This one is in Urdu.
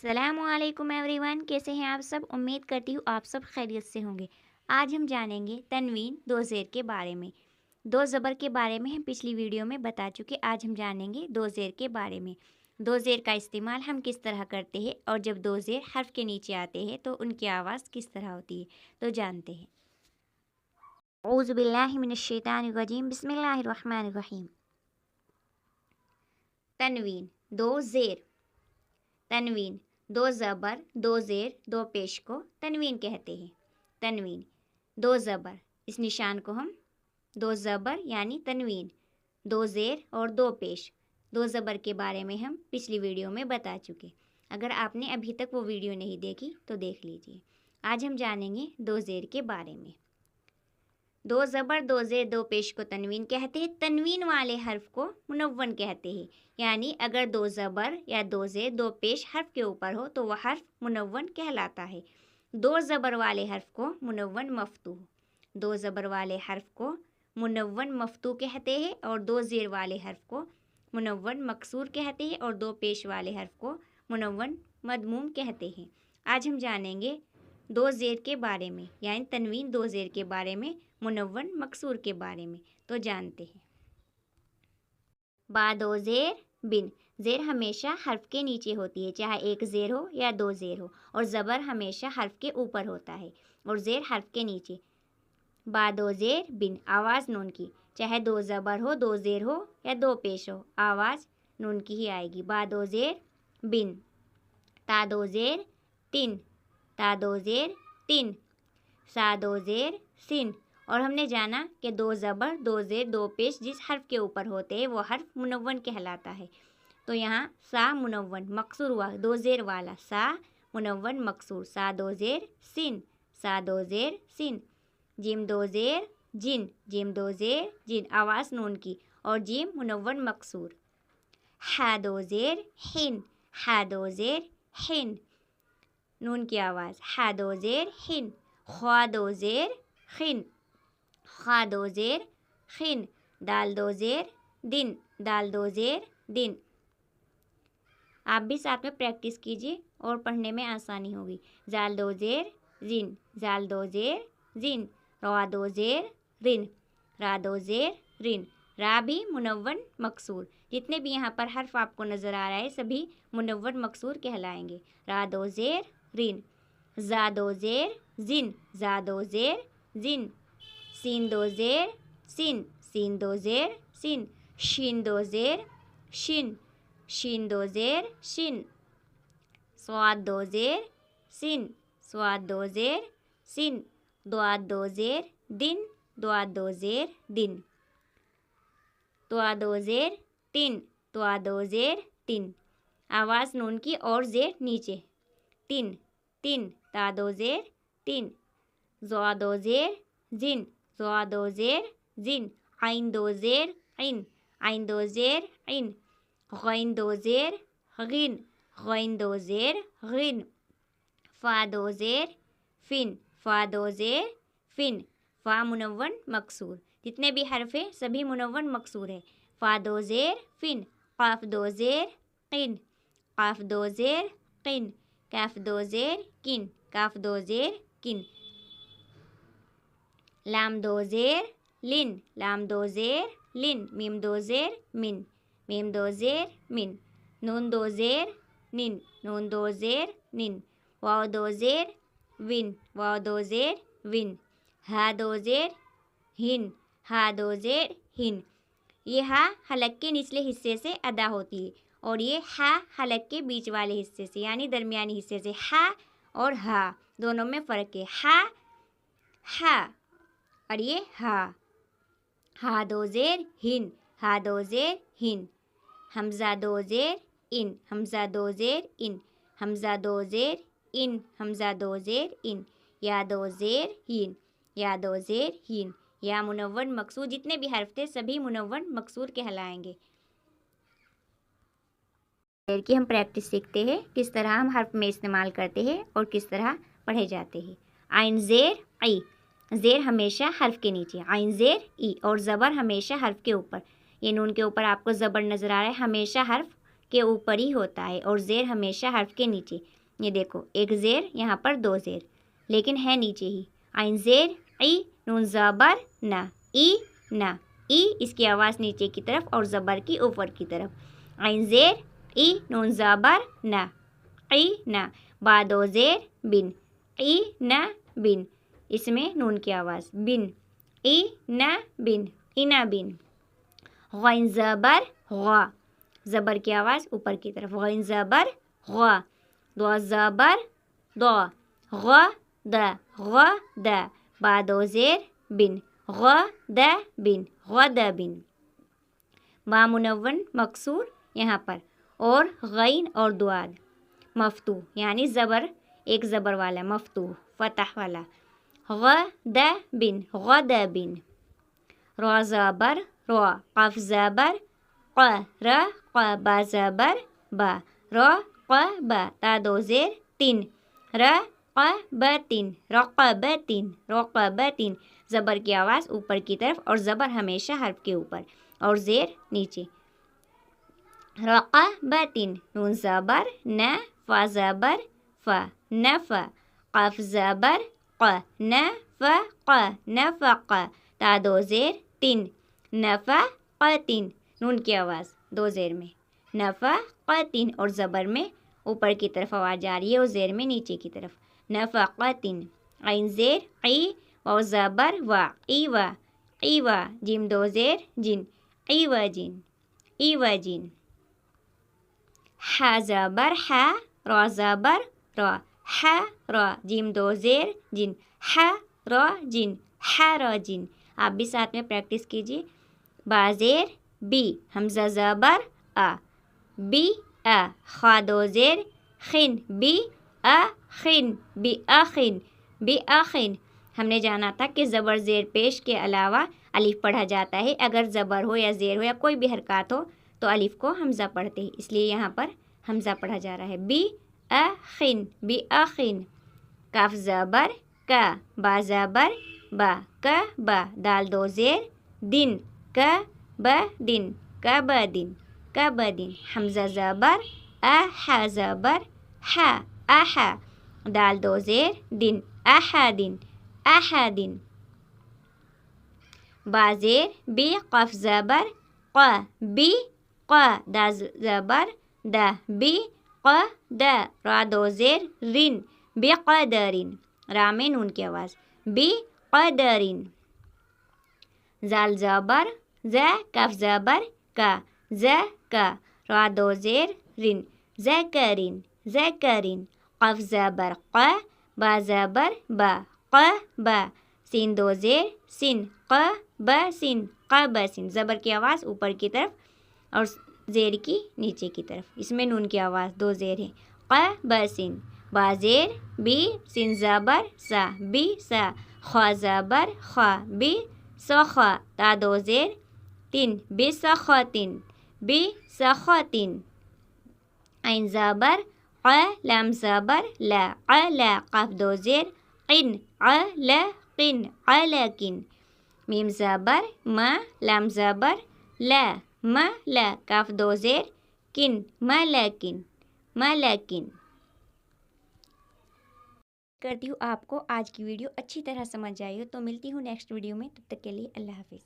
السلام علیکم ایوری ون، کیسے ہیں آپ سب؟ امید کرتی ہوں آپ سب خیریت سے ہوں گے۔ آج ہم جانیں گے تنوین دو زیر کے بارے میں۔ دو زبر کے بارے میں ہم پچھلی ویڈیو میں بتا چکے، آج ہم جانیں گے دو زیر کے بارے میں۔ دو زیر کا استعمال ہم کس طرح کرتے ہیں اور جب دو زیر حرف کے نیچے آتے ہیں تو ان کی آواز کس طرح ہوتی ہے، تو جانتے ہیں۔ اعوذ باللہ من الشیطان الرجیم، بسم اللہ الرحمن الرحیم۔ تنوین دو زیر، تنوین دو زبر دو زیر دو پیش کو تنوین کہتے ہیں۔ تنوین دو زبر، اس نشان کو ہم دو زبر یعنی تنوین، دو زیر اور دو پیش، دو زبر کے بارے میں ہم پچھلی ویڈیو میں بتا چکے۔ اگر آپ نے ابھی تک وہ ویڈیو نہیں دیکھی تو دیکھ لیجئے۔ آج ہم جانیں گے دو زیر کے بارے میں۔ دو زبر دو زیر دو پیش کو تنوین کہتے ہیں۔ تنوین والے حرف کو منون کہتے ہیں، یعنی اگر دو زبر یا دو زیر دو پیش حرف کے اوپر ہو تو وہ حرف منون کہلاتا ہے۔ دو زبر والے حرف کو منون مفتوح، دو زبر والے حرف کو منون مفتوح کہتے ہیں، اور دو زیر والے حرف کو منون مکسور کہتے ہیں، اور دو پیش والے حرف کو منون مدموم کہتے ہیں۔ آج ہم جانیں گے دو زیر کے بارے میں، یعنی تنوین دو زیر کے بارے میں، منون مکسور کے بارے میں، تو جانتے ہیں۔ با دو زیر بن، زیر ہمیشہ حرف کے نیچے ہوتی ہے، چاہے ایک زیر ہو یا دو زیر ہو، اور زبر ہمیشہ حرف کے اوپر ہوتا ہے اور زیر حرف کے نیچے۔ با دو زیر بن، آواز نون کی، چاہے دو زبر ہو دو زیر ہو یا دو پیش ہو، آواز نون کی ہی آئے گی۔ با دو زیر بن۔ تا دو زیر تن، تا دو زیر تن۔ سا دو زیر سن، اور ہم نے جانا کہ دو زبر دو زیر دو پیش جس حرف کے اوپر ہوتے ہیں وہ حرف منون کہلاتا ہے۔ تو یہاں سا منون مکسور ہوا، دو زیر والا سا منون مکسور۔ سا دو زیر سن، سا دو زیر سن۔ جیم دو زیر جن، جیم دو زیر جن، آواز نون کی، اور جیم منون مکسور۔ ہا دو زیر ہن، ہا دو زیر ہن، نون کی آواز، ہا دو زیر ہن۔ خوا دو زیر خن، خا دو زیر خن۔ دال دو زیر دن، دال دو زیر دن۔ آپ بھی ساتھ میں پریکٹس کیجیے اور پڑھنے میں آسانی ہوگی۔ زال دو زیر زن، زال دو زیر زن۔ روا دو زیر رن، را دو زیر رن۔ را بھی منون مکسور، جتنے بھی یہاں پر حرف آپ کو نظر آ رہا ہے سبھی منون مکسور کہلائیں گے۔ را دو زیر رن۔ زا دو زیر زن، زا دو زیر زن۔ سین دو زیر سن، سین دو زیر سن۔ شین دو زیر شن، شین دو زیر شن۔ صاد دو زیر سن، صاد دو زیر سن۔ دعا دو زیر دن، دعا دو زیر دن۔ دعا دو زیر تن، دعا دو زیر تن، آواز نون کی اور زیر نیچے۔ تن، تن، تا دو زیر تن۔ زوا دو زیر زن، زوا دو زیر زن۔ عین دو زیر عین، عین دو زیر عین۔ غین دو زیر غن، غین دو زیر غن۔ فا دو زیر فن، فا دو زیر فن۔ فا منون مکسور، جتنے بھی حرف ہیں سبھی منون مکسور ہے۔ فا دو زیر فن۔ قاف دو زیر قن، قاف دو زیر قن۔ کاف دو زیر کن، کاف دو زیر کن۔ لام دو زیر لن، لام دو زیر لن۔ میم دو زیر من، میم دو زیر من۔ نون دو زیر نن، نون دو زیر نن۔ واو دو زیر ون، واو دو زیر ون۔ ہا دو زیر ہن، ہا دو زیر ہن۔ یہ ہا حلق کے نچلے حصے سے ادا ہوتی ہے، اور یہ ہا حلق کے بیچ والے حصے سے یعنی درمیانی حصے سے۔ ہا اور ہا دونوں میں فرق ہے۔ ہا ہا اور یہ ہا۔ ہا دو زیر ہن، ہا دو زیر ہن۔ حمزہ دو زیر ان، حمزہ دو زیر ان۔ حمزہ دو زیر ان، حمزہ دو زیر ان۔ یا دو زیر ہین، یا دو زیر ہین۔ یا منون مکسور، جتنے بھی حرف تھے سبھی منون مکسور کہلائیں گے۔ زیر کی ہم پریکٹس سیکھتے ہیں، کس طرح ہم حرف میں استعمال کرتے ہیں اور کس طرح پڑھے جاتے ہیں۔ عین زیر ای، زیر ہمیشہ حرف کے نیچے، عین زیر ای، اور زبر ہمیشہ حرف کے اوپر۔ یہ نون کے اوپر آپ کو زبر نظر آ رہا ہے، ہمیشہ حرف کے اوپر ہی ہوتا ہے اور زیر ہمیشہ حرف کے نیچے. یہ دیکھو ایک زیر، یہاں پر دو زیر، لیکن ہے نیچے ہی. عین زیر ای، نون زبر نا، ای نا، ای اس کی آواز نیچے کی طرف اور زبر کی اوپر کی طرف. عین زیر ای، نون زبر نا، ای نا. با دو زیر بن، ای نا بن، اس میں نون کی آواز بن، ای نا بن، اینا بن. غین زبر غا، زبر کی آواز اوپر کی طرف. غین زبر غا. دو زبر دو، غا دا، غا دا. با دو زیر بن، غا دا بن، غدا بن. با منون مکسور یہاں پر، اور غین اور دواد مفتوح، یعنی زبر ایک زبر والا مفتوح فتح والا. غدا بن، غدا بن. را زبر را، قاف زبر قا، را قا. با زبر با، را قا با. تا دو زیر تین، را قا با تین، رقبہ تین، رقبہ تین. زبر کی آواز اوپر کی طرف اور زبر ہمیشہ حرف کے اوپر اور زیر نیچے. رقبہ تین. نون زبر نا، فا زبر فا، نفا. قاف زبر قا، نفا قا، نفق. تا دو زیر تین، نفا قاتین. نون کی آواز دو زیر میں، نفا قاتین، اور زبر میں اوپر کی طرف آواز جا رہی ہے اور زیر میں نیچے کی طرف. نفا قاتین. عین زیر ای، واو زبر وا، ای وا، ای وا. جیم دو زیر جن، ای وا جن، ای وا جن. حا زبر حا، را زبر را، حا را. جیم دو زیر جن، حا را جن، حا را جن. آپ بھی ساتھ میں پریکٹس کیجیے. با زیر بی، حمزہ زبر آ، بی آ. خا دو زیر خن، بی آ خن، بی آخن، بی آخن. ہم نے جانا تھا کہ زبر زیر پیش کے علاوہ الف پڑھا جاتا ہے. اگر زبر ہو یا زیر ہو یا کوئی بھی حرکات ہو تو الف کو حمزہ پڑھتے ہیں، اس لیے یہاں پر حمزہ پڑھا جا رہا ہے. بی آخن، بی آخن. کاف زبر کا، با زبر با، کا با. دال دو زیر دن، کا با دن، کا با دن، کا با دن. حمزہ زبر آ، حا زبر حا، آحا. دال دو زیر دن، آحا دن، آحا دن. با زیر بی، قاف زبر قا، بی قا. دا زبر دا، بی قا دا. را دو زیر رن، بی قدرین. را میں نون کی آواز بی قدرین. زال زبر زا، کاف زبر کا، زا کا. را دو زیر رن، ذکرین، ذکرین. قاف زبر قا، با زبر با، قا با. سین دو زیر سن، قا با سن، قا با سن. زبر کی آواز اوپر کی طرف اور زیر کی نیچے کی طرف. اس میں نون کی آواز دو زیر ہے. قا با سن. با زیر بی، سن زبر سا، بی سا. خا زبر خا، بی سا خا. تا دو زیر تین، بی سا خاتین، بی سا خاتین. عین زبر قا، لام زبر لا، علا. قاف دو زیر قن، علا قن، علاقن. میم زبر ما، لام زبر لا، ما لا. کاف دو زیر کن، ملاکن، ملاکن. کرتی ہوں آپ کو آج کی ویڈیو اچھی طرح سمجھ آئی ہو. تو ملتی ہوں نیکسٹ ویڈیو میں، تب تک کے لیے اللہ حافظ.